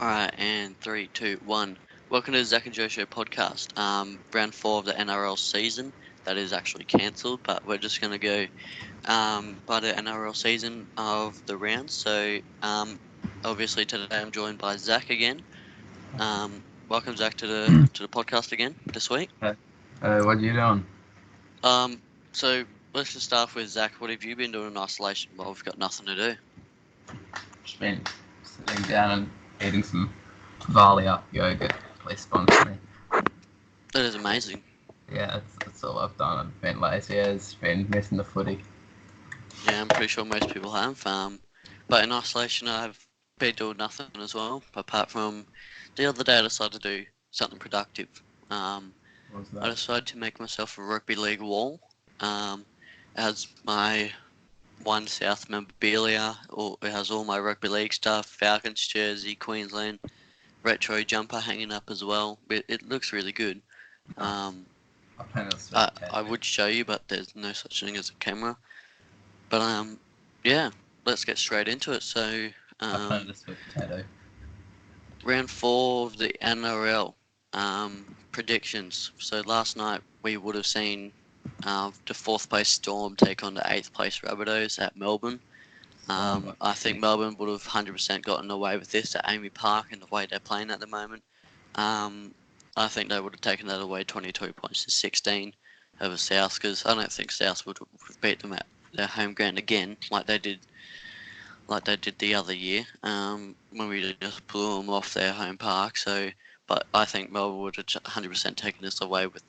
Alright, and 3, 2, 1. Welcome to the Zach and Joe Show podcast. Round 4 of the NRL season. That is actually cancelled, but we're just going to go by the NRL season of the rounds. So, obviously today I'm joined by Zach again. Welcome, Zach, to the podcast again this week. What are you doing? So let's just start with Zach. What have you been doing in isolation? Well, we've got nothing to do. Just been sitting down and eating some Valia yogurt. Please sponsor me. That is amazing. Yeah, that's all I've done. I've been lazy as been missing the footy. Yeah, I'm pretty sure most people have. But in isolation, I've been doing nothing as well, apart from the other day I decided to do something productive. What was I that? decided to make myself a rugby league wall. It has my One South memorabilia, it has all my rugby league stuff, Falcons jersey, Queensland retro jumper hanging up as well. It looks really good. I plan to I would show you, but there's no such thing as a camera. But yeah, let's get straight into it. So I plan to sweet potato. round 4 of the NRL predictions. So last night we would have seen the 4th place Storm take on the 8th place Rabbitohs at Melbourne. I think Melbourne would have 100% gotten away with this at Amy Park and the way they're playing at the moment. I think they would have taken that away 22 points to 16 over South, because I don't think South would have beat them at their home ground again like they did the other year when we just blew them off their home park. So, but I think Melbourne would have 100% taken this away with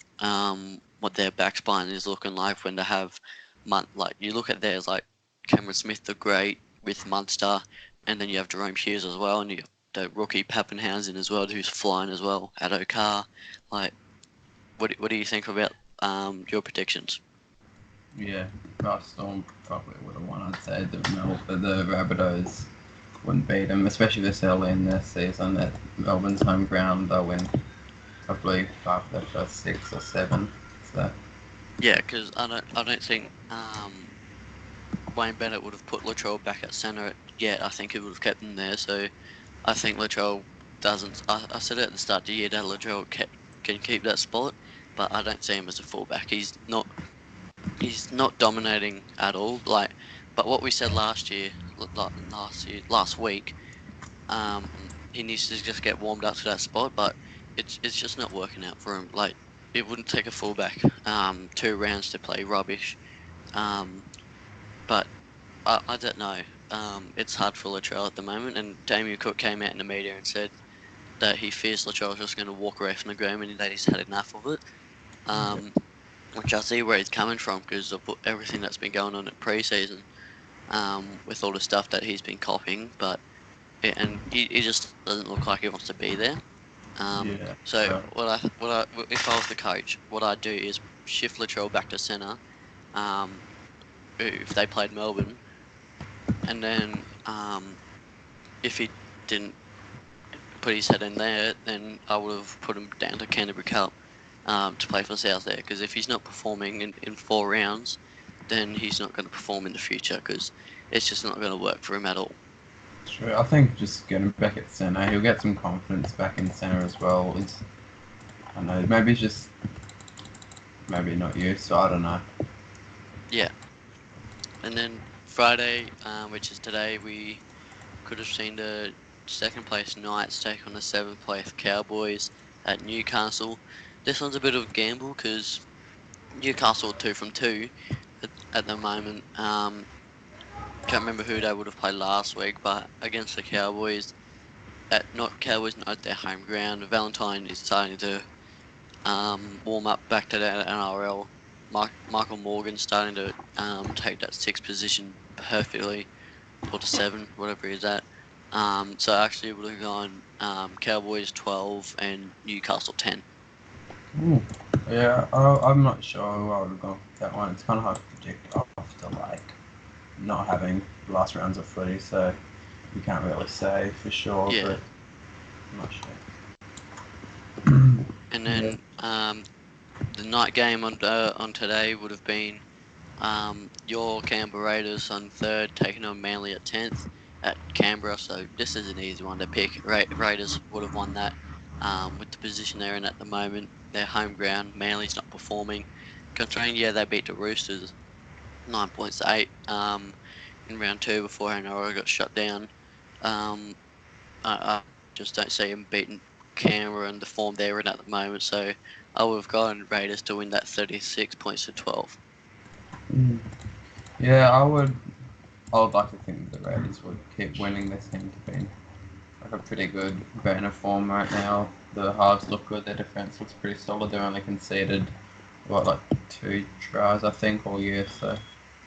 what their back spine is looking like when they have you look at theirs, like Cameron Smith the Great with Munster, and then you have Jerome Hughes as well, and you have the rookie Pappenhausen as well, who's flying as well at Okar. Like, what do you think about your predictions? Yeah, Storm probably would have won. I'd say the Rabbitohs wouldn't beat them, especially this early in their season. At Melbourne's home ground, they'll win probably after their first 6 or 7. So Yeah, because I don't think Wayne Bennett would have put Latrell back at centre yet. I think he would have kept him there. So I think Latrell doesn't. I said it at the start of the year that Latrell can keep that spot, but I don't see him as a fullback. He's not dominating at all. But what we said last week, he needs to just get warmed up to that spot. But it's just not working out for him. Like, it wouldn't take a fullback 2 rounds to play rubbish. But I don't know. It's hard for Latrell at the moment, and Damien Cook came out in the media and said that he fears Latrell's just going to walk away from the game and that he's had enough of it. Which I see where he's coming from because of everything that's been going on in pre-season, with all the stuff that he's been copying, and he just doesn't look like he wants to be there. So if I was the coach, what I'd do is shift Latrell back to centre, if they played Melbourne, and then if he didn't put his head in there, then I would have put him down to Canterbury Cup to play for South there, because if he's not performing in 4 rounds, then he's not going to perform in the future, because it's just not going to work for him at all. True. I think just getting back at centre, he'll get some confidence back in centre as well. I don't know, maybe not you, so I don't know. Yeah. And then Friday, which is today, we could have seen the 2nd place Knights take on the 7th place Cowboys at Newcastle. This one's a bit of a gamble because Newcastle are 2 from 2 at the moment. Can't remember who they would have played last week, but against the Cowboys, not their home ground. Valentine is starting to warm up back to the NRL. Michael Morgan starting to take that 6th position perfectly, or to 7, whatever he's at. So actually it would have gone Cowboys 12 and Newcastle 10. Yeah, I'm not sure who I would have gone for that one. It's kind of hard to predict after not having last rounds of footy, so you can't really say for sure. Yeah. But I'm not sure. And then the night game on today would have been your Canberra Raiders on 3rd taking on Manly at 10th, at Canberra, so this is an easy one to pick. Raiders would have won that with the position they're in at the moment. Their home ground, Manly's not performing. Considering, yeah, they beat the Roosters 9 points to 8 in round 2 before NRL got shut down. Um, I just don't see them beating Canberra and the form they're in at the moment, so I would have gone Raiders to win that 36 points to 12. Yeah, I would like to think the Raiders would keep winning. They seem to be like a pretty good vein of form right now. The halves look good. Their defense looks pretty solid. They're only conceded like 2 tries, I think, all year. So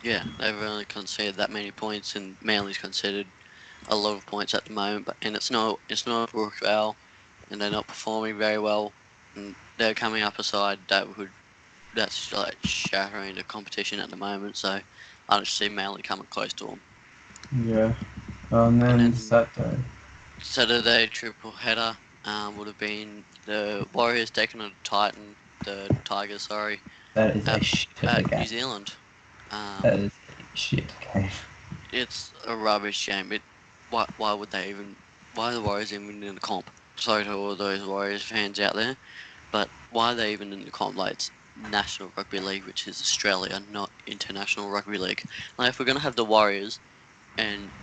Yeah, they've only conceded that many points, and Manly's conceded a lot of points at the moment. And it's not Brookvale, and they're not performing very well. And they're coming up a side that's like shattering the competition at the moment. So I don't see Manly coming close to them. yeah. And And then then Saturday. Saturday triple header would have been the Warriors taking on the Tigers, sorry, That is a at, shit of a at New game. Zealand. That is a shit game. It's a rubbish game. Why would they even? Why are the Warriors even in the comp? Sorry to all those Warriors fans out there, but why are they even in the comp? Like, it's National Rugby League, which is Australia, not International Rugby League. Like, if we're gonna have the Warriors and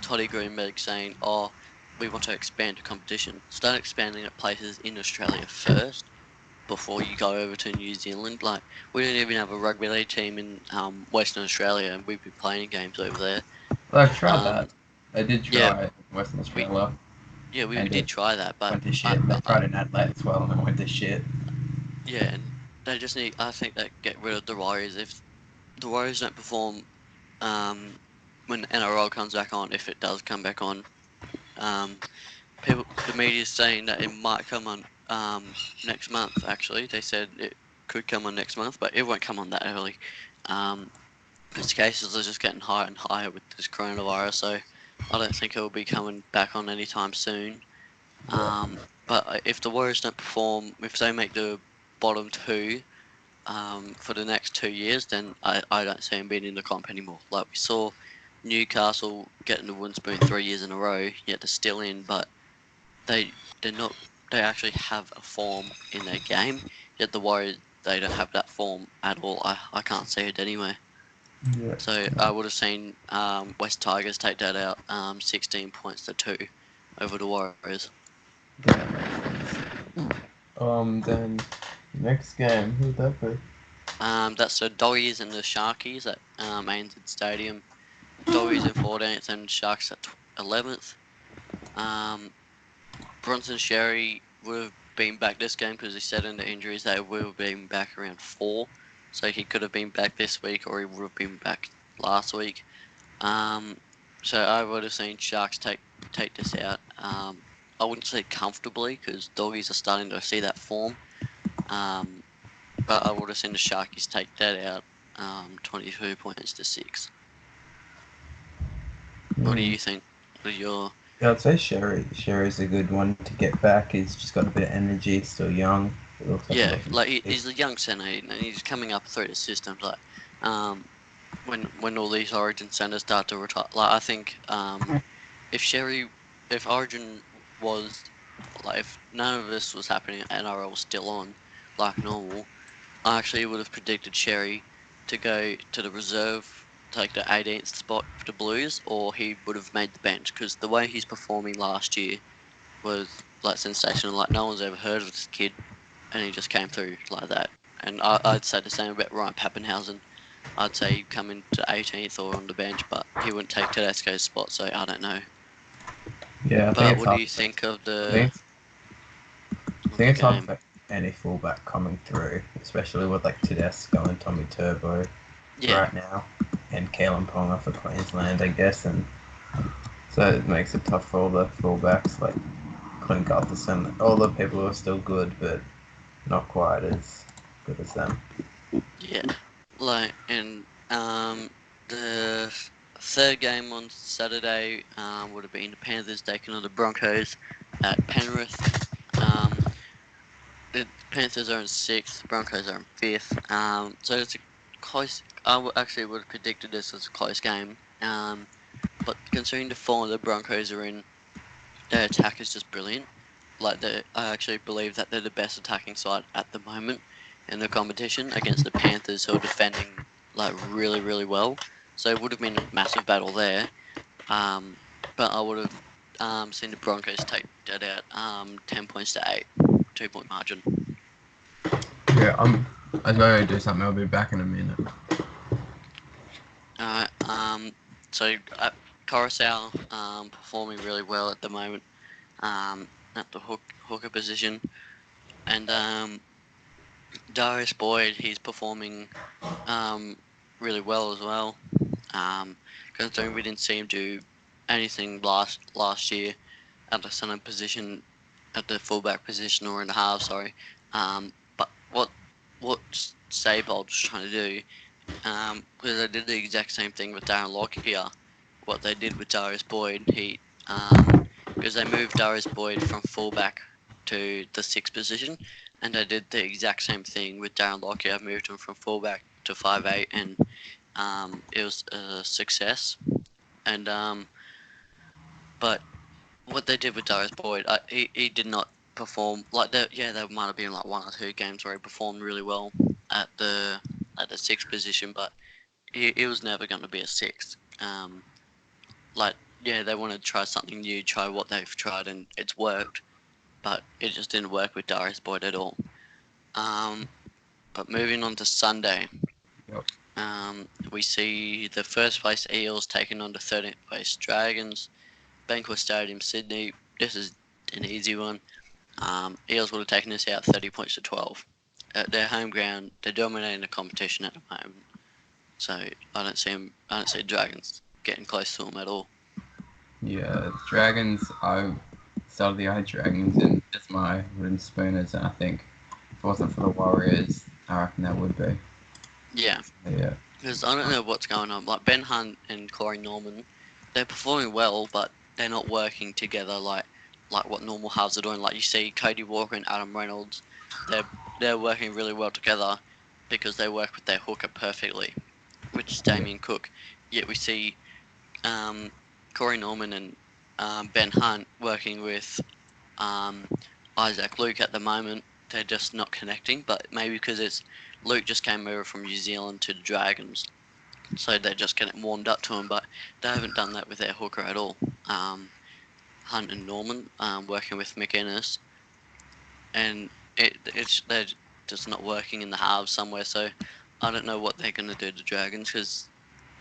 Toddy Greenberg saying, "Oh, we want to expand the competition," start expanding at places in Australia first before you go over to New Zealand. Like, we don't even have a rugby league team in Western Australia, and we've been playing games over there. Well, I've tried Um, that. They did yeah, try it in Western we Australia, we and did it try that, but went to shit. They tried it in Adelaide as well, and it went to shit. yeah, and they just need. I think they get rid of the Warriors if the Warriors don't perform. Um, when NRL comes back on, if it does come back on, um, the media is saying that it might come on next month. Actually, they said it could come on next month, but it won't come on that early. Because cases are just getting higher and higher with this coronavirus, so I don't think it will be coming back on anytime soon. But if the Warriors don't perform, if they make the bottom two for the next 2 years, then I don't see them being in the comp anymore. Like we saw Newcastle getting the wooden spoon 3 years in a row, yet they're still in, but they they're not. They actually have a form in their game. Yet the Warriors, they don't have that form at all. I can't see it anyway. Yeah. So I would have seen West Tigers take that out 16 points to 2 over the Warriors. Then next game, who'd that be? That's the Doggies and the Sharkies at ANZ Stadium. Doggies in 14th and Sharks at 11th. Bronson Sherry would have been back this game because he said in the injuries they would have been back around 4. So he could have been back this week or he would have been back last week. So I would have seen Sharks take this out. I wouldn't say comfortably because Doggies are starting to see that form. But I would have seen the Sharkies take that out 22 points to 6. What do you think? What are your... Yeah, I'd say Sherry. Sherry's a good one to get back. He's just got a bit of energy, still young. It looks like Yeah, like he's a young centre and he's coming up through the systems. Like, when all these Origin centres start to retire, like I think if Origin was like if none of this was happening, NRL was still on like normal, I actually would have predicted Sherry to go to the reserve, take the 18th spot for the Blues, or he would have made the bench because the way he's performing last year was like sensational. Like no one's ever heard of this kid, and he just came through like that. And I'd say the same about Ryan Pappenhausen. I'd say he'd come into 18th or on the bench, but he wouldn't take Tedesco's spot, so I don't know. Yeah, I think But it's what do hard. you think of I think I the think it's hard game? for any fullback coming through, especially with like Tedesco and Tommy Turbo Yeah, right now, and Kalen Ponga for Queensland, I guess, and so it makes it tough for all the fullbacks like Clint Gutherson, all the people who are still good, but not quite as good as them. yeah. Like, and the third game on Saturday would have been the Panthers taking on the Broncos at Penrith. The Panthers are in 6th, Broncos are in 5th. So it's a close. Actually would have predicted this as a close game. but considering the form the Broncos are in, their attack is just brilliant. Like I actually believe that they're the best attacking side at the moment in the competition against the Panthers, who are defending like really, really well. So it would have been a massive battle there. But I would have seen the Broncos take that out 10 points to 8, 2-point margin. Yeah, I gotta do something. I'll be back in a minute. Alright, so Coruscant performing really well at the moment at the hooker position. And Darius Boyd, he's performing really well as well. Considering we didn't see him do anything last year at the center position, at the fullback position, or in the half. Sorry. But what Seibold's trying to do, because they did the exact same thing with Darren Lockyer. What they did with Darius Boyd, because they moved Darius Boyd from fullback to the 6th position, and they did the exact same thing with Darren Lockyer. Moved him from fullback to 5'8", and it was a success. And but what they did with Darius Boyd, he did not perform like that. Yeah, there might have been like 1 or 2 games where he performed really well at the 6th position, but he was never going to be a 6th. Like, yeah, they want to try something new, try what they've tried, and it's worked, but it just didn't work with Darius Boyd at all. But moving on to Sunday, Yep. we see the first place Eels taking on the 13th place Dragons, Bankwest Stadium, Sydney. This is an easy one. Eels would have taken this out 30 points to 12. At their home ground, they're dominating the competition at the moment. So I don't see Dragons getting close to them at all. Yeah, Dragons. I started the eye Dragons in just my wooden spooners, and I think if it wasn't for the Warriors, I reckon that would be. Yeah. Yeah. Because I don't know what's going on. Like Ben Hunt and Corey Norman, they're performing well, but they're not working together like what normal halves are doing. Like you see Cody Walker and Adam Reynolds, they're working really well together because they work with their hooker perfectly, which is Damien Cook. Yet we see Corey Norman and Ben Hunt working with Isaac Luke at the moment. They're just not connecting, but maybe because Luke just came over from New Zealand to the Dragons, so they're just getting warmed up to him, but they haven't done that with their hooker at all. Hunt and Norman working with McInnes, and they're just not working in the halves somewhere, so I don't know what they're going to do to Dragons, because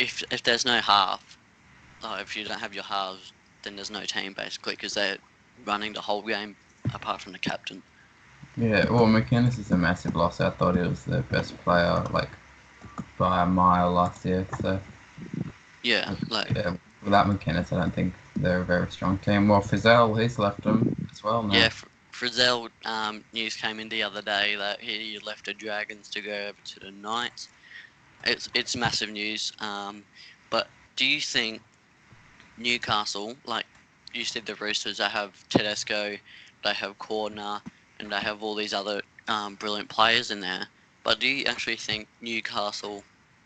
if there's no half, if you don't have your halves, then there's no team basically, because they're running the whole game apart from the captain. Yeah, well, McInnes is a massive loss. I thought he was the best player, like, by a mile last year. So Yeah, without McInnes, I don't think they're a very strong team. Well, Frizzell, he's left them as well now. Yeah, Frizzell, news came in the other day that he left the Dragons to go over to the Knights. It's massive news. But do you think Newcastle, like you said, the Roosters, they have Tedesco, they have Cordner, and they have all these other brilliant players in there. But do you actually think Newcastle,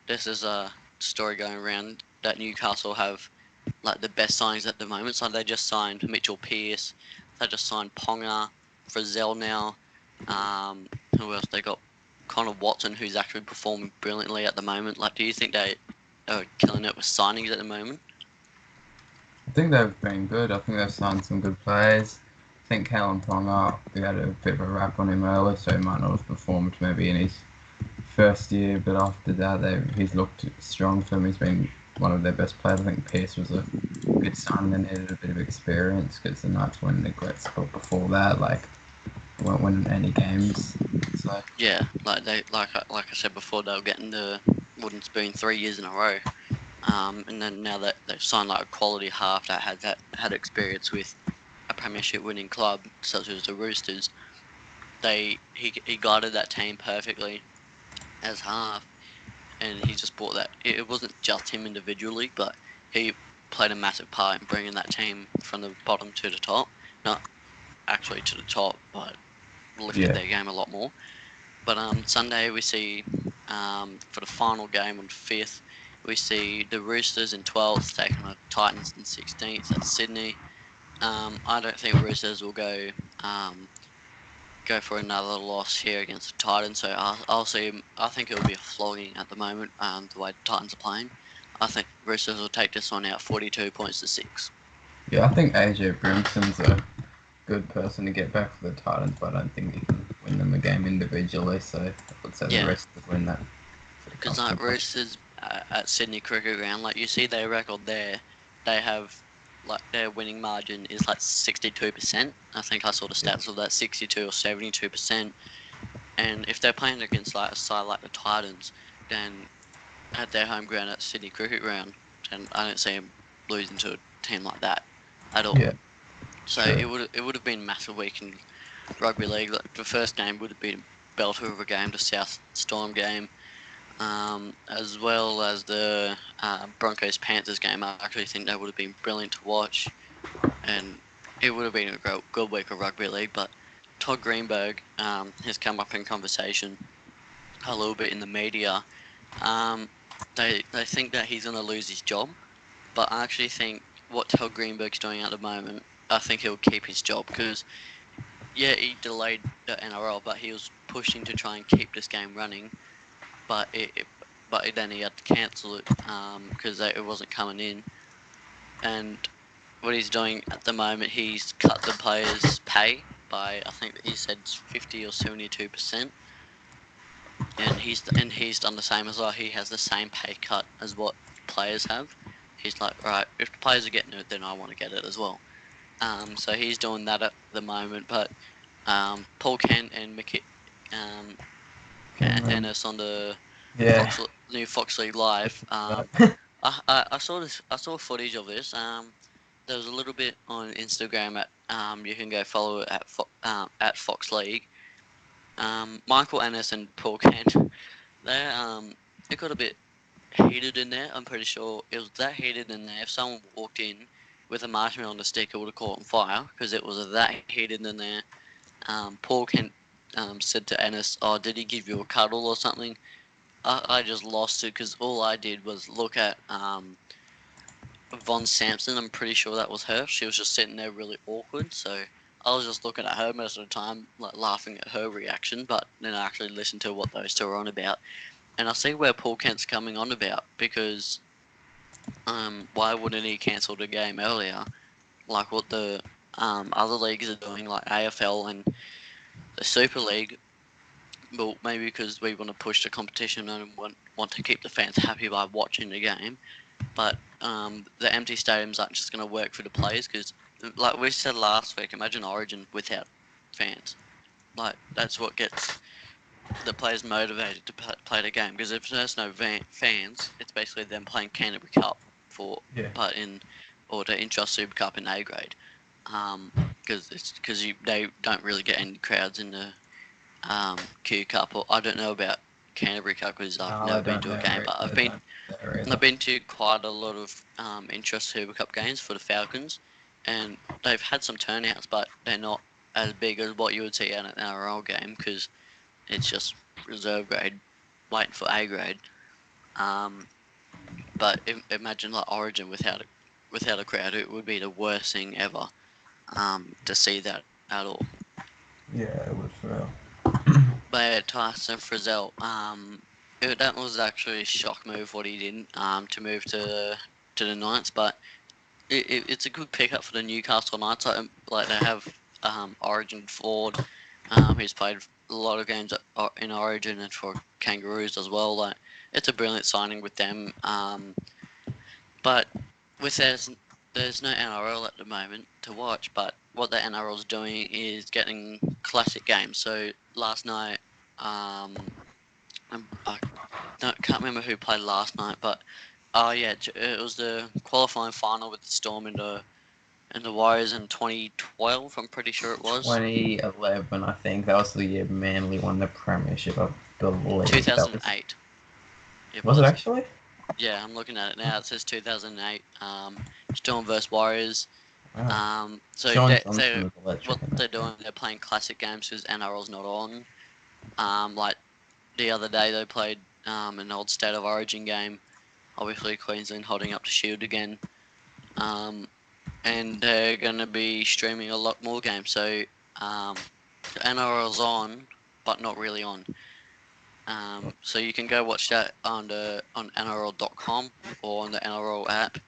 this is a story going around, that Newcastle have like the best signings at the moment? So they just signed Mitchell Pearce, they just signed Ponga, Frizzell now. Who else? They got Connor Watson, who's actually performing brilliantly at the moment. Like, do you think they are killing it with signings at the moment? I think they've been good. I think they've signed some good players. I think Callum Ponga, we had a bit of a rap on him earlier, so he might not have performed maybe in his first year, but after that, he's looked strong for them. He's been one of their best players. I think Pearce was a good sign. They needed a bit of experience because the Knights were in the great spot before that. Like, they weren't winning any games. So Yeah, like I said before, they were getting the wooden spoon 3 years in a row. And then now that they've signed like a quality half that had experience with a premiership winning club such as the Roosters, he guided that team perfectly as half, and he just brought that. It wasn't just him individually, but he played a massive part in bringing that team from the bottom to the top. Not actually to the top, but lifted their game a lot more. But Sunday we see for the final game on 5th, We see the Roosters in 12th taking on the Titans in 16th at Sydney. I don't think Roosters will go for another loss here against the Titans. So I'll see. I think it'll be a flogging at the moment. The way the Titans are playing, I think Roosters will take this one out 42 points to 6. Yeah, I think AJ Brimson's a good person to get back for the Titans, but I don't think he can win them a game individually. So I would say the rest would win that. Because like Roosters at Sydney Cricket Ground, like you see their record there, they have like their winning margin is like 62%. I think I saw the stats of that 62 or 72%. And if they're playing against like a side like the Titans, then at their home ground at Sydney Cricket Ground, and I don't see them losing to a team like that at all. Yeah. So True. it would have been a massive week in rugby league. Like, the first game would have been a belter of a game, the South Storm game, as well as the Broncos Panthers game. I actually think that would have been brilliant to watch, and it would have been a good week of rugby league. But Todd Greenberg has come up in conversation a little bit in the media. They think that he's going to lose his job, but I actually think what Todd Greenberg's doing at the moment, I think he'll keep his job because, yeah, he delayed the NRL, but he was pushing to try and keep this game running, but then he had to cancel it because it wasn't coming in. And what he's doing at the moment, he's cut the players' pay by, I think he said 50 or 72%. And he's done the same as well. He has the same pay cut as what players have. He's like, right, if the players are getting it, then I want to get it as well. So he's doing that at the moment. But Paul Kent and Ennis on the new Fox League Live. I saw footage of this. There was a little bit on Instagram at you can go follow it at Fox League. Michael Ennis and Paul Kent, it got a bit heated in there. I'm pretty sure it was that heated in there. If someone walked in with a marshmallow on the stick, it would have caught on fire because it was that heated in there. Paul Kent said to Ennis, "Oh, did he give you a cuddle or something?" I just lost it because all I did was look at Von Sampson. I'm pretty sure that was her. She was just sitting there really awkward, so I was just looking at her most of the time, like laughing at her reaction, but then I actually listened to what those two are on about. And I see where Paul Kent's coming on about, because why wouldn't he cancel the game earlier, like what the other leagues are doing, like AFL and the Super League? Well, maybe because we want to push the competition and want to keep the fans happy by watching the game. But the empty stadiums aren't just going to work for the players, because, like we said last week, imagine Origin without fans. Like, that's what gets the players motivated to play the game, because if there's no fans, it's basically them playing Canterbury Cup or the Intrust Super Cup in A grade, because they don't really get any crowds in the Q Cup. Or I don't know about Canterbury Cup because I've never been to a game, but I've been to quite a lot of Intrust Super Cup games for the Falcons, and they've had some turnouts, but they're not as big as what you would see at an NRL game, because it's just reserve grade, waiting for A grade. But imagine like Origin without a crowd, it would be the worst thing ever to see that at all. Yeah, it would for real. But yeah, Tyson Frizzell, that was actually a shock move what he did to move to the Knights, but it's a good pickup for the Newcastle Knights. Like they have Origin Ford, who's played a lot of games in Origin and for Kangaroos as well. Like, it's a brilliant signing with them. But there's no NRL at the moment to watch. But what the NRL's doing is getting classic games. So last night, I can't remember who played last night, but it was the qualifying final with the Storm and the Warriors in 2012. I'm pretty sure it was 2011. I think that was the year Manly won the premiership. I believe 2008. Was it actually? Yeah, I'm looking at it now. It says 2008. Storm versus Warriors. Wow. So what they're doing, they're playing classic games because NRL's not on. Like the other day, they played an old State of Origin game obviously Queensland holding up the shield again. And they're going to be streaming a lot more games. So the NRL's on, but not really on. So you can go watch that on NRL.com or on the NRL app,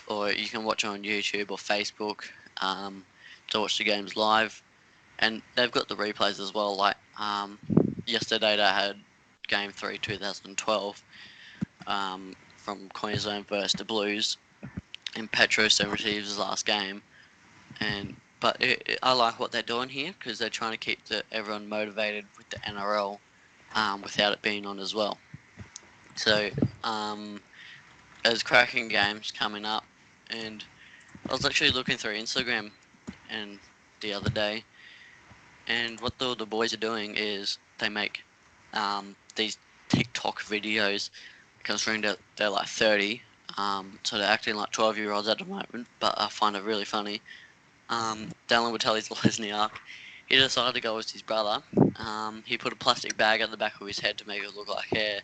or you can watch it on YouTube or Facebook to watch the games live. And they've got the replays as well. Like yesterday, they had Game 3 2012 from Queensland versus the Blues in Petro Cemetery's last game. But I like what they're doing here because they're trying to keep everyone motivated with the NRL without it being on as well. So there's cracking games coming up, and I was actually looking through Instagram and the other day, and what the boys are doing is they make these TikTok videos, considering that they're like 30, so they're acting like 12-year-olds at the moment, but I find it really funny. Dallin would tell his Lesniak, he decided to go with his brother. He put a plastic bag at the back of his head to make it look like hair,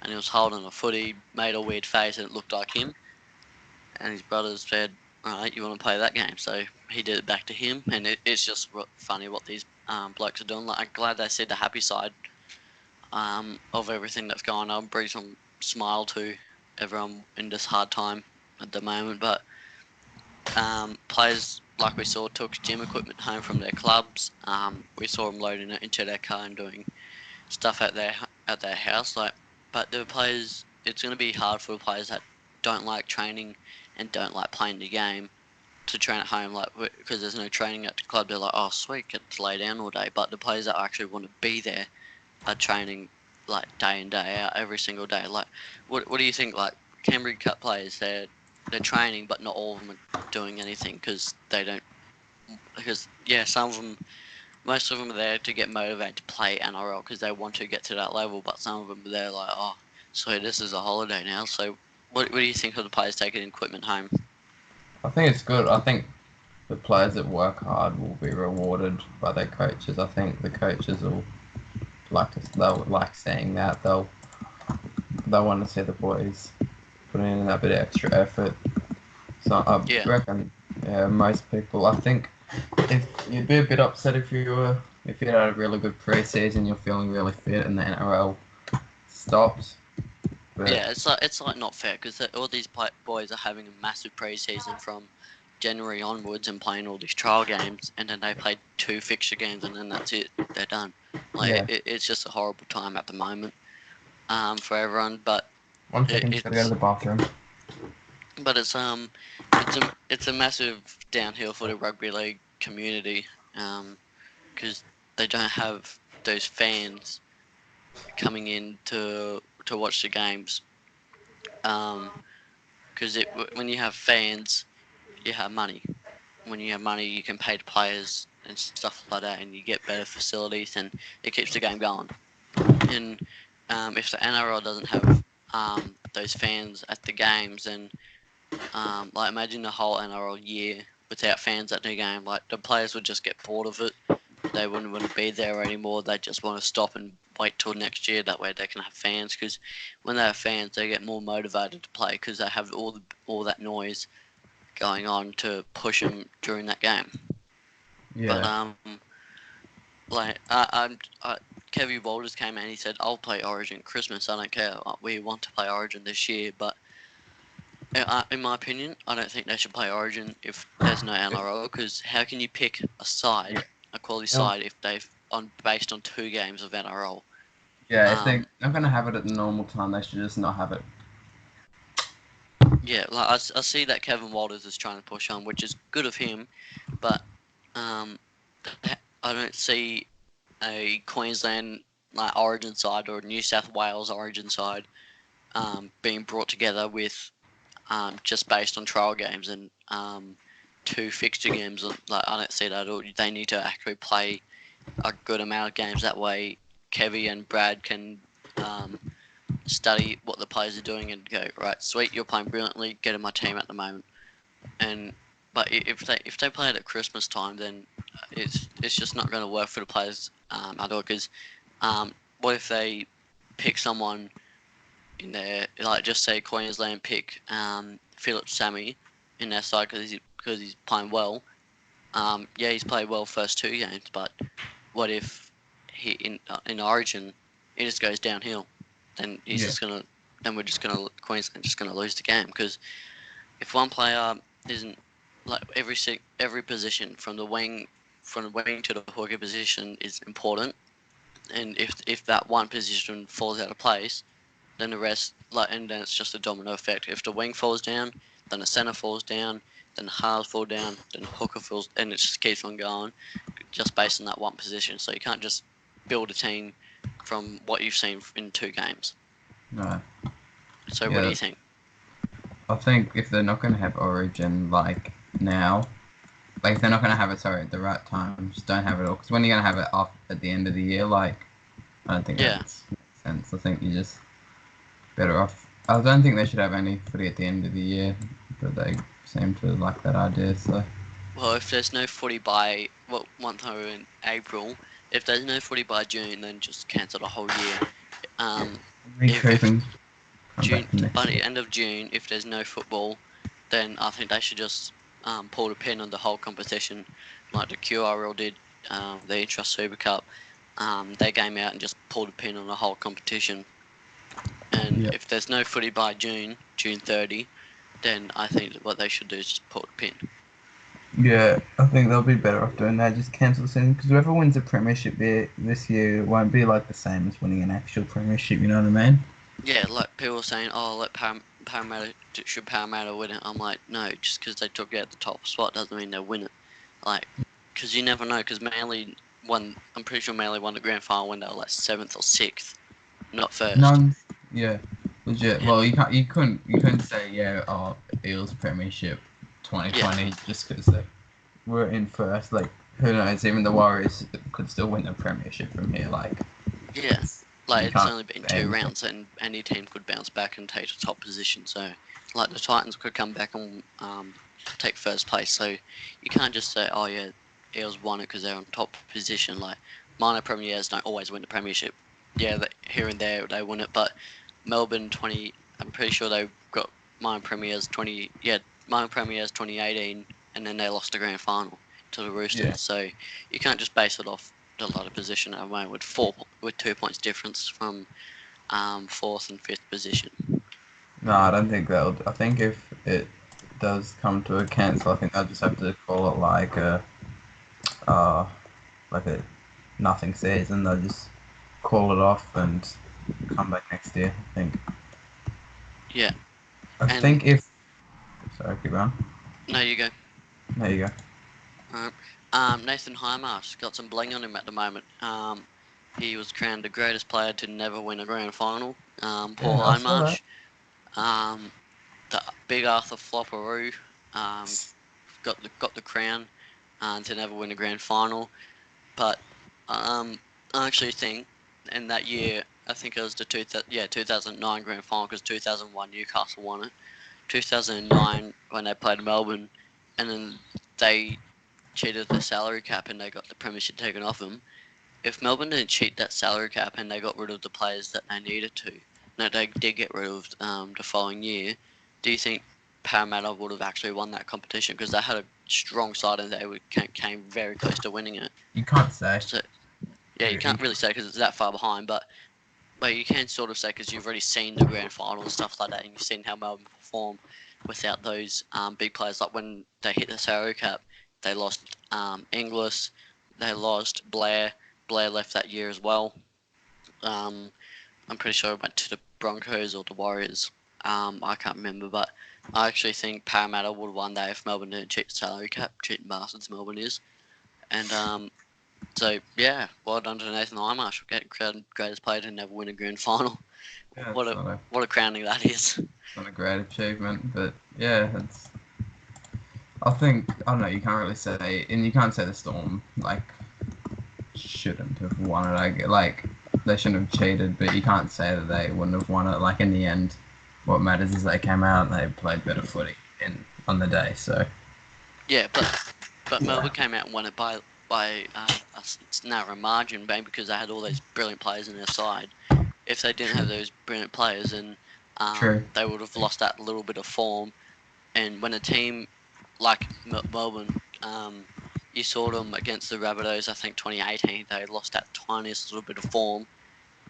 and he was holding a footy, made a weird face, and it looked like him. And his brother said, "Alright, you want to play that game?" So he did it back to him, and it's just funny what these blokes are doing. Like, I'm glad they see the happy side of everything that's going on, brings some smile to everyone in this hard time at the moment. But players, like we saw, took gym equipment home from their clubs. We saw them loading it into their car and doing stuff at their house. But the players, it's going to be hard for the players that don't like training and don't like playing the game to train at home, like, because there's no training at the club. They're like, oh sweet, get to lay down all day. But the players that actually want to be there are training like day in day out every single day. Like, what do you think? Like, Canberra Cup players, they're training, but not all of them are doing anything because they don't. Because some of them, most of them are there to get motivated to play NRL because they want to get to that level. But some of them are there like, oh, so this is a holiday now. So what do you think of the players taking equipment home? I think it's good. I think the players that work hard will be rewarded by their coaches. I think the coaches will they'll like saying that. They'll want to see the boys putting in that bit of extra effort. So I reckon, most people. I think if you'd be a bit upset if you had a really good pre-season, you're feeling really fit, and the NRL stops. But it's like not fair because all these boys are having a massive pre-season from January onwards and playing all these trial games, and then they play 2 fixture games, and then that's it. They're done. Like it's just a horrible time at the moment, for everyone. But 1 second, just gotta go to the bathroom. But it's a massive downhill for the rugby league community, because they don't have those fans coming in to watch the games. Because when you have fans, you have money. When you have money, you can pay the players and stuff like that, and you get better facilities, and it keeps the game going. And if the NRL doesn't have those fans at the games, then like, imagine the whole NRL year without fans at the game. Like, the players would just get bored of it. They wouldn't want to be there anymore. They just want to stop and wait till next year. That way they can have fans. Because when they have fans, they get more motivated to play because they have all that noise going on to push them during that game. Yeah. But Kevin Walters came in and he said, "I'll play Origin Christmas. I don't care. We want to play Origin this year, but." In my opinion, I don't think they should play Origin if there's no NRL, because how can you pick a quality side, if they've based on 2 games of NRL? Yeah, if they're not going to have it at the normal time, they should just not have it. Yeah, like I see that Kevin Walters is trying to push on, which is good of him, but I don't see a Queensland like Origin side or New South Wales Origin side being brought together with just based on trial games and 2 fixture games. Like, I don't see that at all. They need to actually play a good amount of games. That way, Kevy and Brad can study what the players are doing and go, right, sweet, you're playing brilliantly. Get in my team at the moment. But if they play it at Christmas time, then it's just not going to work for the players at all. Because what if they pick someone in there, like just say Queensland pick Philip Sammy in their side because he's playing well. Yeah, he's played well first 2 games, but what if he in Origin it just goes downhill? Then Queensland just gonna lose the game because if one player isn't like every position from the wing to the hooker position is important, and if that one position falls out of place, then the rest and then it's just a domino effect. If the wing falls down, then the center falls down, then the halves fall down, then the hooker falls, and it just keeps on going, just based on that one position. So you can't just build a team from what you've seen in 2 games. No. So what do you think? I think if they're not going to have Origin like now, like if they're not going to have it at the right time, just don't have it all. Because when you're going to have it off at the end of the year, like I don't think that makes sense. I think you're just better off. I don't think they should have any footy at the end of the year, but they seem to like that idea. So. Well, if there's no footy by month are in April, if there's no footy by June, then just cancel the whole year. By the end of June, if there's no football, then I think they should just pull the pin on the whole competition, like the QRL did, the Intra Super Cup. They came out and just pulled the pin on the whole competition. And if there's no footy by June 30, then I think what they should do is just pull the pin. Yeah, I think they'll be better off doing that. Just cancel the season because whoever wins the premiership this year won't be like the same as winning an actual premiership. You know what I mean? Yeah, like people are saying, oh, let Parramatta win it. I'm like, no, just because they took out the top spot doesn't mean they'll win it. Like, because you never know. Because Manly won. I'm pretty sure Manly won the grand final when they were like 7th or 6th, not 1st. Yeah, legit. Yeah. Well, you couldn't say Eels premiership 2020 just because they were in first. Like, who knows? Even the Warriors could still win the premiership from here. Like, yeah. Like, it's only been 2 rounds, and any team could bounce back and take the top position. So, like, the Titans could come back and take first place. So, you can't just say, oh, yeah, Eels won it because they're on top position. Like, minor premiers don't always win the premiership. Yeah, here and there they win it, but Melbourne I'm pretty sure they got minor premiers 2018, and then they lost the grand final to the Roosters. Yeah. So, you can't just base it off the ladder position at the moment with 2 points difference from 4th and 5th position. No, I don't think they'll. I think if it does come to a cancel, I think they'll just have to call it like a nothing season. They'll just call it off and come back next year. I think. Yeah. I think if. Sorry, keep going. No, you go. There you go. Nathan Hindmarsh got some bling on him at the moment. He was crowned the greatest player to never win a grand final. Paul Hindmarsh. The big Arthur Flopperoo got the crown to never win a grand final. But I actually think in that year, I think it was the 2009 grand final because 2001 Newcastle won it. 2009 when they played Melbourne, and then they cheated the salary cap and they got the premiership taken off them. If Melbourne didn't cheat that salary cap and they got rid of the players that they needed to, they did get rid of the following year, do you think Parramatta would have actually won that competition? Because they had a strong side and they came very close to winning it. You can't say. So, yeah, you can't really say because it's that far behind, but you can sort of say because you've already seen the grand final and stuff like that, and you've seen how Melbourne perform without those big players. Like when they hit the salary cap, they lost Inglis, they lost Blair. Blair left that year as well. I'm pretty sure it went to the Broncos or the Warriors. I can't remember, but I actually think Parramatta would have won that if Melbourne didn't cheat the salary cap. Cheating bastards, Melbourne is. And so, yeah, well done to Nathan Hindmarsh for getting crowned greatest player to never win a grand final. Yeah, what a crowning that is. It's not a great achievement, but yeah, I don't know, you can't really say, and you can't say the Storm, shouldn't have won it. They shouldn't have cheated, but you can't say that they wouldn't have won it. In the end, what matters is they came out and they played better footy on the day, so. Yeah, but Melbourne came out and won it by a narrow margin, because they had all those brilliant players in their side. If they didn't have those brilliant players, then True. they would have lost that little bit of form. And when a team like Melbourne, you saw them against the Rabbitohs, I think 2018, they lost that tiniest little bit of form.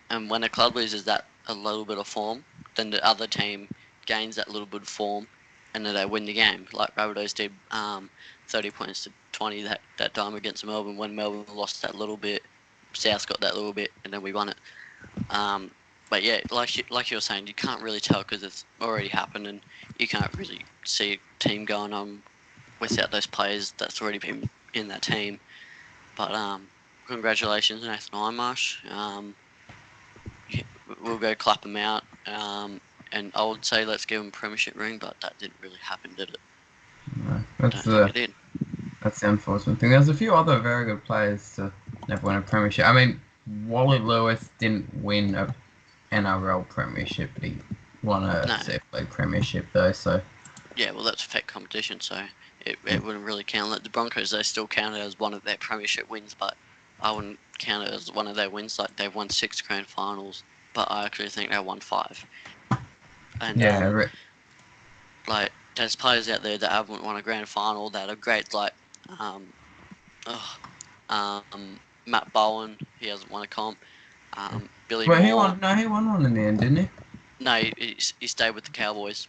And when a club loses that a little bit of form, then the other team gains that little bit of form, and then they win the game. Like Rabbitohs did, 30 points to 20 that time against Melbourne. When Melbourne lost that little bit, South got that little bit, and then we won it. But yeah, like you were saying, you can't really tell because it's already happened, and you can't really see a team going on without those players that's already been in that team. But congratulations, Nathan Hindmarsh. We'll go clap him out. And I would say let's give him a premiership ring, but that didn't really happen, did it? No, I don't think it did. that's the unfortunate thing. There's a few other very good players to never win a premiership. I mean, Wally Lewis didn't win a NRL premiership, but he won a CFA premiership though. So yeah, well that's fake competition, so it wouldn't really count. Like the Broncos, they still count it as one of their premiership wins, but I wouldn't count it as one of their wins. Like they've won 6 grand finals, but I actually think they won 5. And yeah, like there's players out there that haven't won a grand final that are great, like Matt Bowen, he hasn't won a comp. Billy but Moore. he won one in the end, didn't he? No, he stayed with the Cowboys.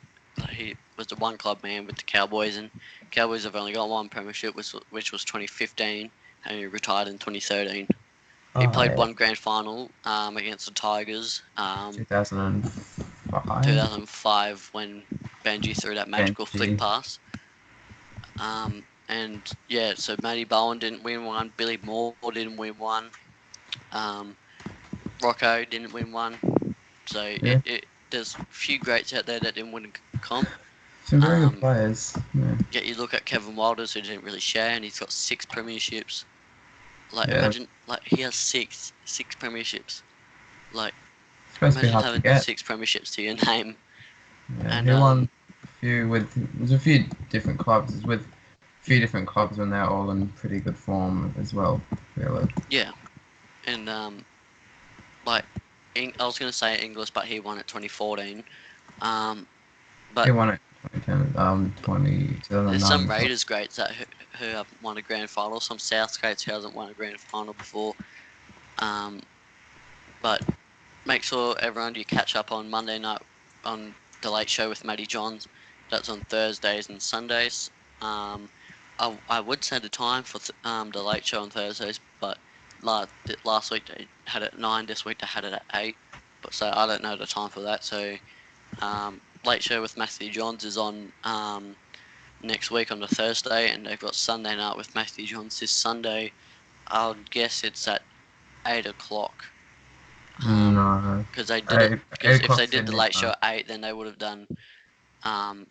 He was the one club man with the Cowboys, and Cowboys have only got one premiership, which was 2015, and he retired in 2013. He played one grand final against the Tigers. 2005. 2005 when Benji threw that magical flick pass. And yeah, so Matty Bowen didn't win one. Billy Moore didn't win one. Rocco didn't win one. So Yeah. there's a few greats out there that didn't win a comp. Some very good players. Yeah, you look at Kevin Wilders, who didn't really share, and he's got 6 premierships. Like imagine, like he has six premierships. Like imagine having 6 premierships to your name. Yeah, and he won a few there's a few different clubs with a few different clubs when they're all in pretty good form as well. Really. Yeah, and like I was gonna say Inglis, but he won it 2014. But he won it 2010, 2009. There's some Raiders greats that who have won a grand final. Some South greats who hasn't won a grand final before. But make sure everyone you catch up on Monday night on the Late Show with Matty Johns. That's on Thursdays and Sundays. I would set a time for the Late Show on Thursdays, but last week they had it at 9. This week they had it at 8. But so I don't know the time for that. So Late Show with Matthew Johns is on next week on the Thursday, and they've got Sunday night with Matthew Johns this Sunday. I would guess it's at 8 o'clock. No. Because they did it. Because if they did the Late Show at 8, then they would have done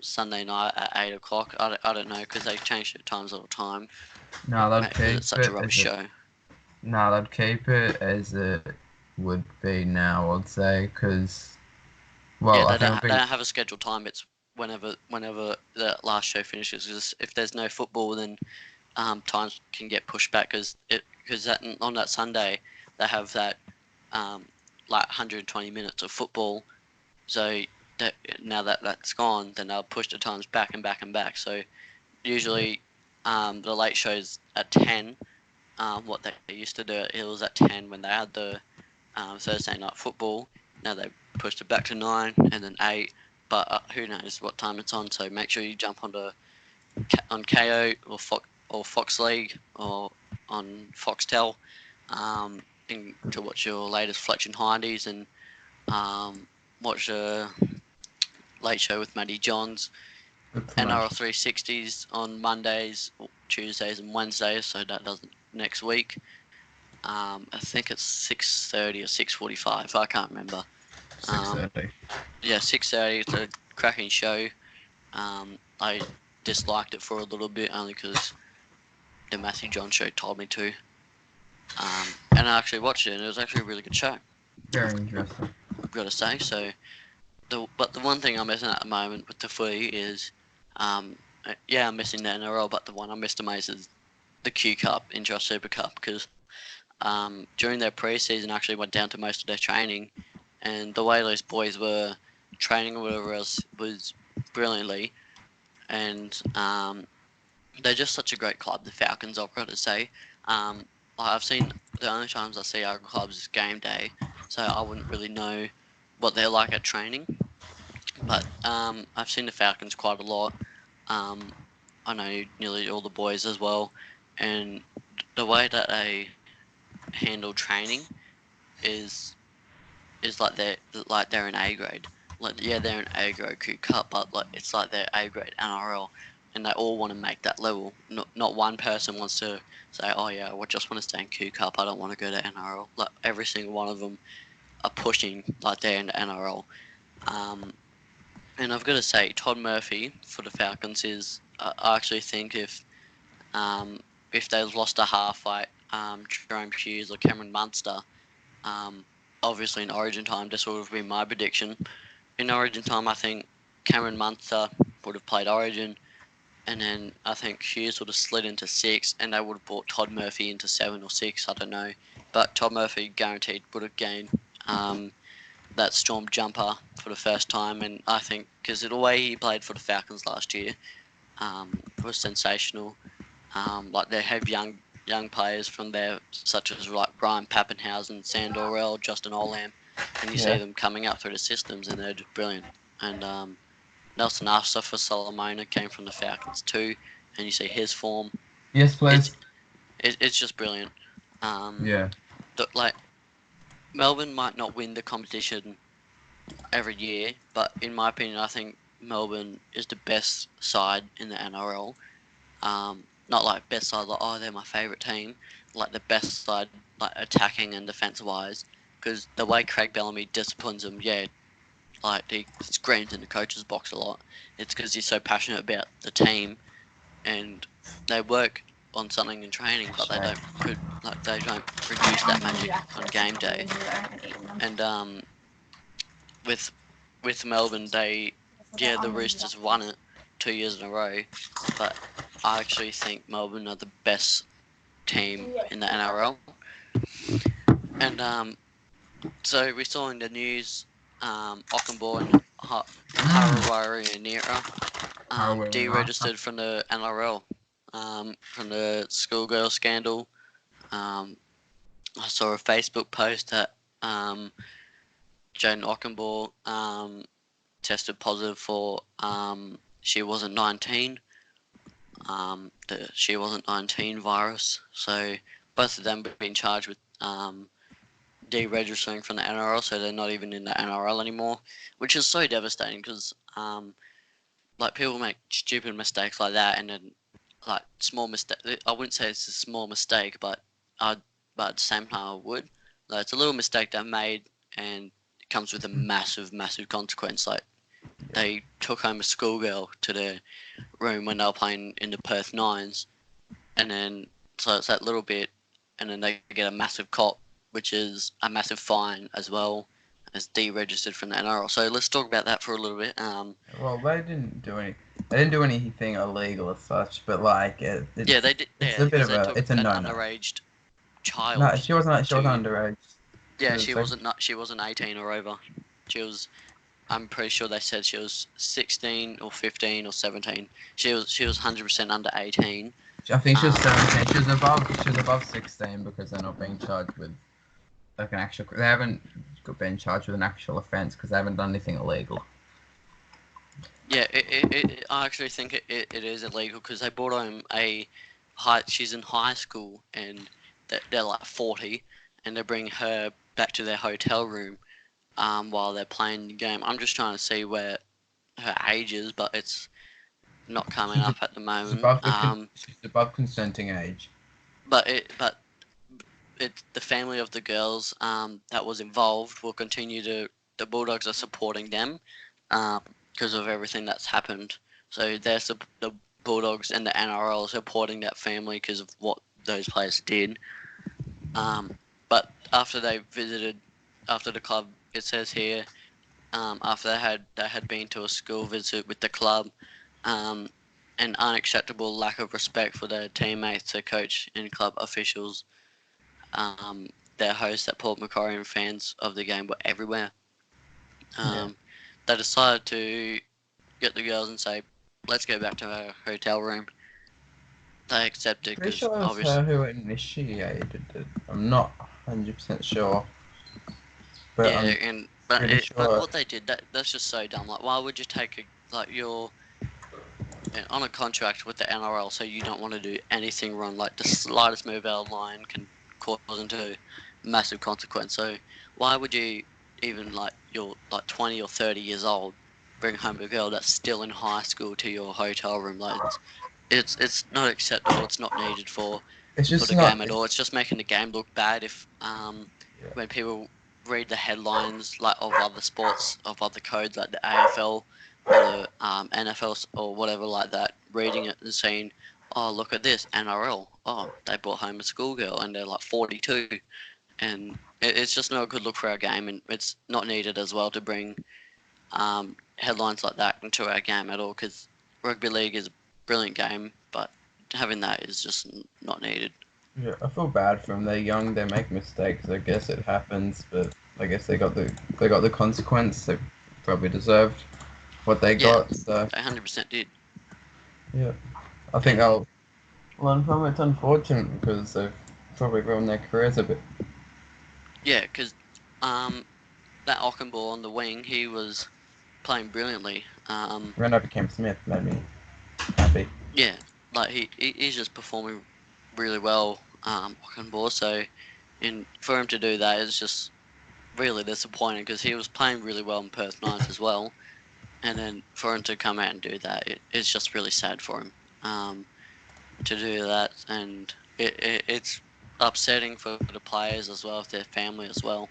Sunday night at 8 o'clock. I don't know because they changed the times all the time. No, they'd keep it's such a rubbish show. No, they'd keep it as it would be now, I'd say, because they don't have a scheduled time. It's whenever the last show finishes. Because if there's no football, then times can get pushed back. Because on that Sunday they have that like 120 minutes of football. So now that's gone, then they'll push the times back and back and back. So usually the late shows at 10. What they used to do, it was at 10 when they had the Thursday night football. Now they pushed it back to 9 and then 8. But who knows what time it's on? So make sure you jump on KO or Fox League or on Foxtel to watch your latest Fletch and Hindies and watch the Late Show with Matty Johns. NRL 360s on Mondays, Tuesdays and Wednesdays, so that doesn't next week. I think it's 6:30 or 6:45. I can't remember. 6:30. Yeah, 6:30. It's a cracking show. I disliked it for a little bit only because the Matthew Johns show told me to. And I actually watched it, and it was actually a really good show. Very interesting. I've got to say. So, but the one thing I'm missing at the moment with the footy is, I'm missing the NRL, but the one I missed the most is the Q Cup, Intrust Super Cup, because during their pre-season, I actually went down to most of their training, and the way those boys were training or whatever else was brilliantly, and they're just such a great club, the Falcons, I've got to say. I've seen the only times I see our clubs is game day, so I wouldn't really know what they're like at training. But I've seen the Falcons quite a lot. I know nearly all the boys as well, and the way that they handle training is they're an A grade. Like yeah, they're an A grade Q Cup, but like it's like they're A grade NRL, and they all want to make that level. Not one person wants to say, oh yeah, I just want to stay in Q Cup. I don't want to go to NRL. Like every single one of them are pushing like they're in the NRL. And I've got to say, Todd Murphy for the Falcons is. I actually think if they lost a half like Jerome Hughes or Cameron Munster, obviously in Origin time, this would have been my prediction. In Origin time, I think Cameron Munster would have played Origin, and then I think Hughes would have slid into 6, and they would have brought Todd Murphy into 7 or 6. I don't know, but Todd Murphy guaranteed would have gained that Storm jumper for the first time, and I think because the way he played for the Falcons last year was sensational. Like they have young players from there, such as like Brian Pappenhausen, Sandorell, Justin Olam, and you see them coming up through the systems, and they're just brilliant. And Nelson Asa for Solomona came from the Falcons too, and you see his form. Yes, please. It's just brilliant. Yeah. Like Melbourne might not win the competition every year, but in my opinion, I think Melbourne is the best side in the NRL. Not like best side, like oh they're my favourite team, like the best side, like attacking and defence wise, because the way Craig Bellamy disciplines them, yeah, like he screams in the coach's box a lot. It's because he's so passionate about the team, and they work on something in training, but they don't produce that magic on game day. And with Melbourne, the Roosters won it 2 years in a row, but I actually think Melbourne are the best team in the NRL. And so we saw in the news, Ockenbaugh and Harawari and Nira deregistered from the NRL from the schoolgirl scandal. I saw a Facebook post that Jane Ockenbaugh tested positive for she wasn't 19. The she wasn't 19 virus. So both of them have been charged with deregistering from the NRL, so they're not even in the NRL anymore, which is so devastating because like people make stupid mistakes like that, and then like small mistake. I wouldn't say it's a small mistake, but at the same time I would. Like, it's a little mistake they made, and it comes with a massive consequence. Like they took home a schoolgirl to their room when they were playing in the Perth Nines, and then so it's that little bit, and then they get a massive cop, which is a massive fine as well as deregistered from the NRL. So let's talk about that for a little bit. Well, they didn't do anything illegal as such, but like they did. It's a bit of it's a no-no. Underage child. No, she wasn't. She wasn't underage. Yeah, she wasn't 18 or over. She was. I'm pretty sure they said she was 16 or 15 or 17. She was 100% under 18. I think she was 17. She was above 16 because they're not being charged with like an actual. They haven't been charged with an actual offence because they haven't done anything illegal. Yeah, I actually think it is illegal because they brought home she's in high school and they're like 40, and they bring her back to their hotel room while they're playing the game. I'm just trying to see where her age is, but it's not coming up at the moment. She's above consenting age. But the family of the girls that was involved will continue to. The Bulldogs are supporting them because of everything that's happened. So the Bulldogs and the NRL are supporting that family because of what those players did. But after they visited, after the club, it says here, after they had been to a school visit with the club, an unacceptable lack of respect for their teammates, their coach, and club officials. Their hosts at Port Macquarie and fans of the game were everywhere. they decided to get the girls and say, let's go back to our hotel room. They accepted Pretty because sure it was obviously, her who initiated it. I'm not 100% sure, but yeah, I'm pretty but sure. what they did, that's just so dumb. Like, why would you take you're on a contract with the NRL, so you don't want to do anything wrong? Like the slightest move out of line can cause into massive consequence. So why would you even you're like 20 or 30 years old, bring home a girl that's still in high school to your hotel room? Like it's not acceptable. It's not needed for It's just the not. game at all. It's just making the game look bad. If Yeah. when people read the headlines of other sports, of other codes like the AFL or the NFL or whatever like that, reading it and saying, "Oh, look at this NRL. Oh, they brought home a schoolgirl and they're like 42," and it's just not a good look for our game, and it's not needed as well to bring headlines like that into our game at all, because rugby league is a brilliant game, but having that is just not needed. Yeah, I feel bad for them. They're young. They make mistakes. I guess it happens, but I guess they got the consequence. They probably deserved what they Yeah, got. So they 100% did. yeah, I think And I'll learn from it. It's unfortunate because they've probably ruined their careers a bit. yeah, because that Ockenball on the wing, he was playing brilliantly. Ran over Cam Smith made me happy. Yeah, like he's just performing really well, Ockenball. So, for him to do that is just really disappointing, because he was playing really well in Perth Knights as well. And then for him to come out and do that, it's just really sad for him to do that, and it's upsetting for the players as well, their family as well,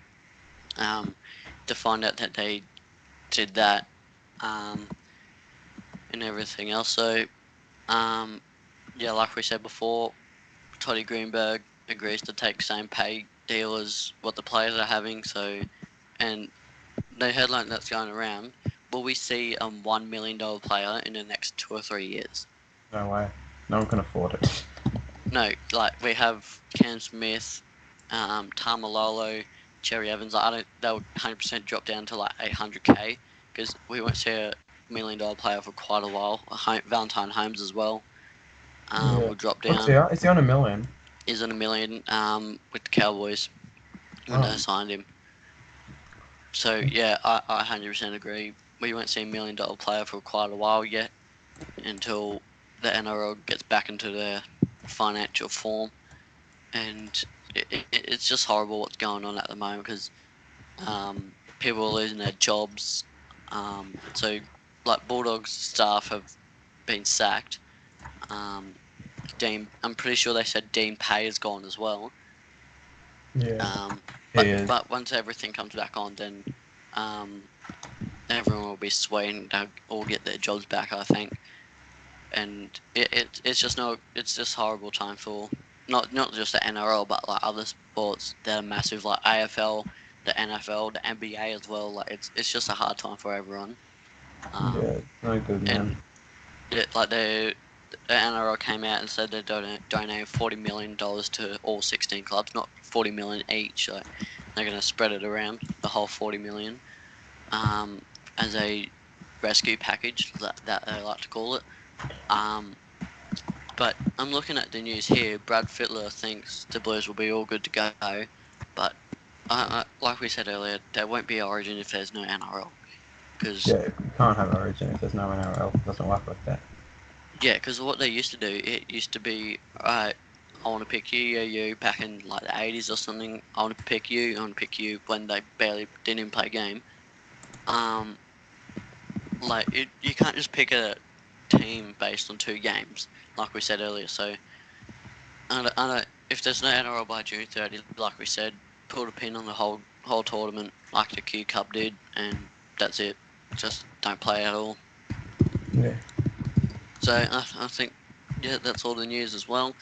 um, to find out that they did that, um, and everything else. So, um, yeah, like we said before, Toddy Greenberg agrees to take same pay deal as what the players are having. So, and the headline that's going around: will we see a $1 million player in the next 2 or 3 years? No way. No one can afford it. No, like we have Cam Smith, Tamalolo, Cherry Evans. I don't. They'll 100% drop down to like 800K, because we won't see a $1 million player for quite a while. Valentine Holmes as well. Yeah. Will drop What's he down. on? Is he on a million? He's on a million. With the Cowboys when they Oh, signed him. So yeah, I 100% agree. We won't see $1 million player for quite a while yet, until the NRL gets back into their financial form. And it's just horrible what's going on at the moment, because people are losing their jobs. So, like, Bulldogs staff have been sacked. I'm pretty sure they said Dean Pay is gone as well. yeah. He But is. once everything comes back on, then um, everyone will be swaying. They'll all get their jobs back, I think. And it's just it's just horrible time for not just the NRL, but like other sports that are massive, like AFL, the NFL, the NBA as well. Like it's just a hard time for everyone. Yeah, it's no good, man. And like the NRL came out and said they're donating $40 million to all 16 clubs, not 40 million each. So they're going to spread it around the whole 40 million, as a rescue package, that they like to call it. But I'm looking at the news here. Brad Fittler thinks the Blues will be all good to go, but like we said earlier, there won't be Origin if there's no NRL. Because Yeah, you can't have Origin if there's no NRL. It doesn't work like that. what they used to do, it used to be, alright, I want to pick you, back in like the 80s or something. I want to pick you, when they barely didn't even play a game. Like you can't just pick a team based on 2 games, like we said earlier. So if there's no NRL by June 30th, like we said, put a pin on the whole tournament, like the Q Cup did, and that's it. Just don't play at all. Yeah. So I think, yeah, that's all the news as well.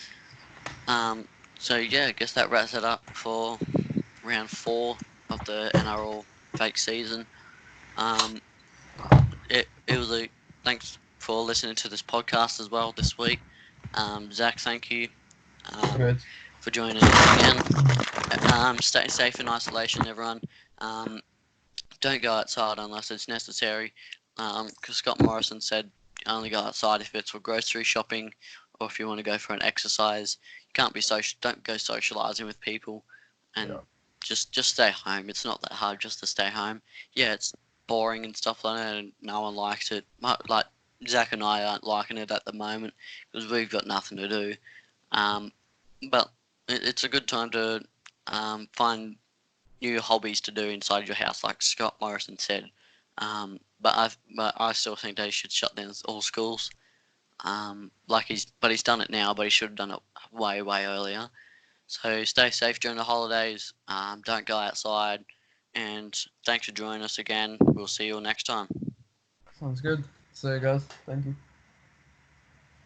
So yeah, I guess that wraps it up for round 4 of the NRL fake season. It was a thanks for listening to this podcast as well this week. Zach, thank you. Good. For joining us again. Stay safe in isolation, everyone. don't go outside unless it's necessary. Because Scott Morrison said only go outside if it's for grocery shopping or if you want to go for an exercise. You can't be social. Don't go socializing with people, and Yeah. just stay home. It's not that hard just to stay home. Yeah, it's boring and stuff like that, and no one likes it. Like Zach and I aren't liking it at the moment because we've got nothing to do. Um, but it's a good time to find new hobbies to do inside your house, like Scott Morrison said. But I still think they should shut down all schools. He's done it now, but he should have done it way earlier. So stay safe during the holidays. Don't go outside, and thanks for joining us again. We'll see you all next time. Sounds good. See you guys. Thank you.